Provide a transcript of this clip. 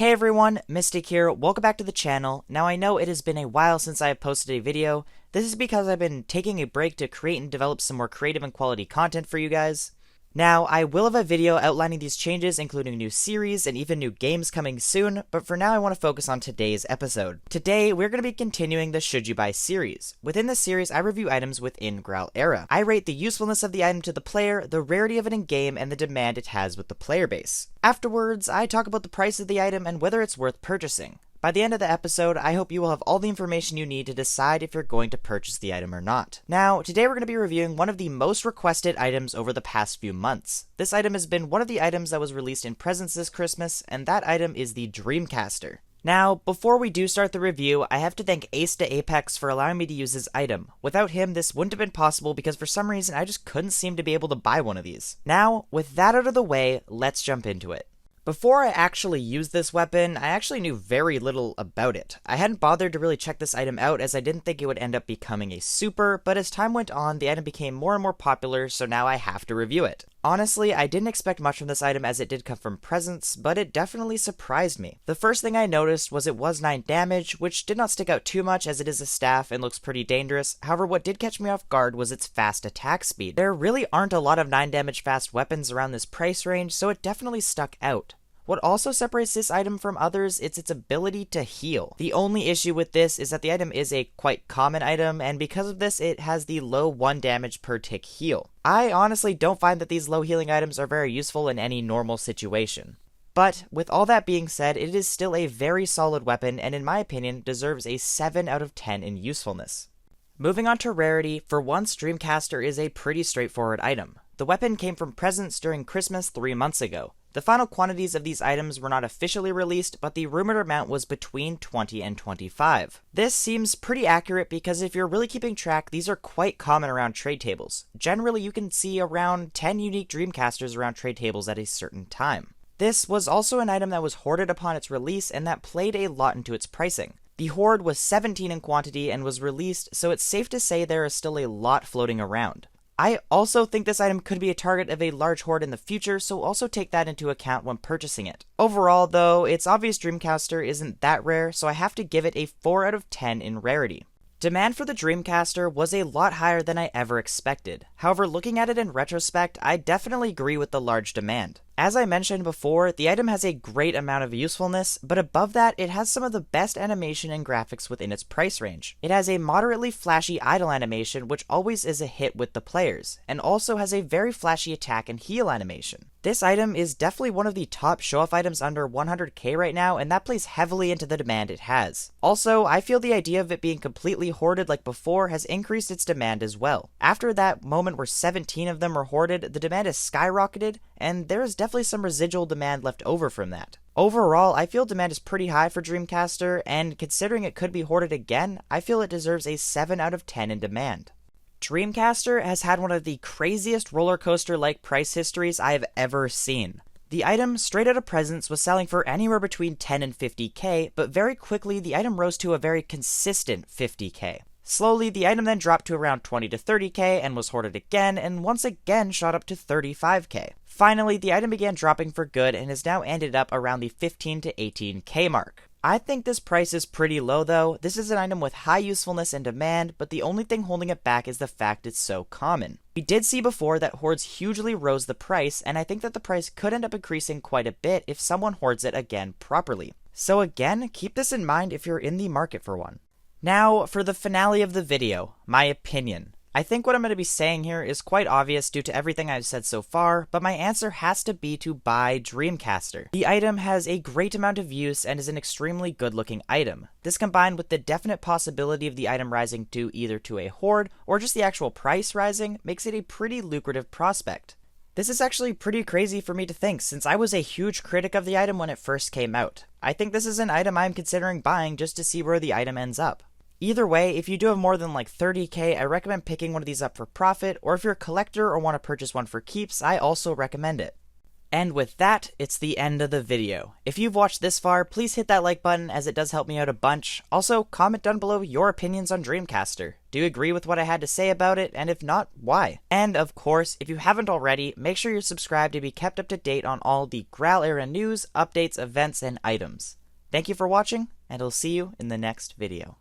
Hey everyone, Mistik here, welcome back to the channel. Now I know it has been a while since I have posted a video. This is because I've been taking a break to create and develop some more creative and quality content for you guys. Now, I will have a video outlining these changes, including new series and even new games coming soon, but for now I want to focus on today's episode. Today, we're going to be continuing the Should You Buy series. Within this series, I review items within Graal era. I rate the usefulness of the item to the player, the rarity of it in game, and the demand it has with the player base. Afterwards, I talk about the price of the item and whether it's worth purchasing. By the end of the episode, I hope you will have all the information you need to decide if you're going to purchase the item or not. Now, today we're going to be reviewing one of the most requested items over the past few months. This item has been one of the items that was released in presents this Christmas, and that item is the Dreamcaster. Now, before we do start the review, I have to thank Ace to Apex for allowing me to use this item. Without him, this wouldn't have been possible because for some reason I just couldn't seem to be able to buy one of these. Now, with that out of the way, let's jump into it. Before I actually used this weapon, I actually knew very little about it. I hadn't bothered to really check this item out as I didn't think it would end up becoming a super, but as time went on, the item became more and more popular, so now I have to review it. Honestly, I didn't expect much from this item as it did come from presents, but it definitely surprised me. The first thing I noticed was it was 9 damage, which did not stick out too much as it is a staff and looks pretty dangerous. However, what did catch me off guard was its fast attack speed. There really aren't a lot of 9 damage fast weapons around this price range, so it definitely stuck out. What also separates this item from others is its ability to heal. The only issue with this is that the item is a quite common item, and because of this, it has the low 1 damage per tick heal. I honestly don't find that these low healing items are very useful in any normal situation. But, with all that being said, it is still a very solid weapon, and in my opinion, deserves a 7 out of 10 in usefulness. Moving on to rarity, for once, Dreamcaster is a pretty straightforward item. The weapon came from presents during Christmas 3 months ago. The final quantities of these items were not officially released, but the rumored amount was between 20 and 25. This seems pretty accurate because if you're really keeping track, these are quite common around trade tables. Generally, you can see around 10 unique Dreamcasters around trade tables at a certain time. This was also an item that was hoarded upon its release and that played a lot into its pricing. The hoard was 17 in quantity and was released, so it's safe to say there is still a lot floating around. I also think this item could be a target of a large hoard in the future, so also take that into account when purchasing it. Overall though, it's obvious Dreamcaster isn't that rare, so I have to give it a 4 out of 10 in rarity. Demand for the Dreamcaster was a lot higher than I ever expected. However, looking at it in retrospect, I definitely agree with the large demand. As I mentioned before, the item has a great amount of usefulness, but above that, it has some of the best animation and graphics within its price range. It has a moderately flashy idle animation, which always is a hit with the players, and also has a very flashy attack and heal animation. This item is definitely one of the top show-off items under 100k right now, and that plays heavily into the demand it has. Also, I feel the idea of it being completely hoarded like before has increased its demand as well. After that moment where 17 of them were hoarded, the demand has skyrocketed, and there is definitely some residual demand left over from that. Overall, I feel demand is pretty high for Dreamcaster, and considering it could be hoarded again, I feel it deserves a 7 out of 10 in demand. Dreamcaster has had one of the craziest roller coaster-like price histories I have ever seen. The item, straight out of presents, was selling for anywhere between 10 and 50k, but very quickly the item rose to a very consistent 50k. Slowly, the item then dropped to around 20 to 30k and was hoarded again, and once again shot up to 35k. Finally, the item began dropping for good and has now ended up around the 15 to 18k mark. I think this price is pretty low though. This is an item with high usefulness and demand, but the only thing holding it back is the fact it's so common. We did see before that hoards hugely rose the price, and I think that the price could end up increasing quite a bit if someone hoards it again properly. So again, keep this in mind if you're in the market for one. Now, for the finale of the video, my opinion. I think what I'm going to be saying here is quite obvious due to everything I've said so far, but my answer has to be to buy Dreamcaster. The item has a great amount of use and is an extremely good looking item. This combined with the definite possibility of the item rising to either to a hoard or just the actual price rising makes it a pretty lucrative prospect. This is actually pretty crazy for me to think since I was a huge critic of the item when it first came out. I think this is an item I'm considering buying just to see where the item ends up. Either way, if you do have more than like 30k, I recommend picking one of these up for profit, or if you're a collector or want to purchase one for keeps, I also recommend it. And with that, it's the end of the video. If you've watched this far, please hit that like button as it does help me out a bunch. Also, comment down below your opinions on Dreamcaster. Do you agree with what I had to say about it? And if not, why? And of course, if you haven't already, make sure you're subscribed to be kept up to date on all the Graal era news, updates, events, and items. Thank you for watching, and I'll see you in the next video.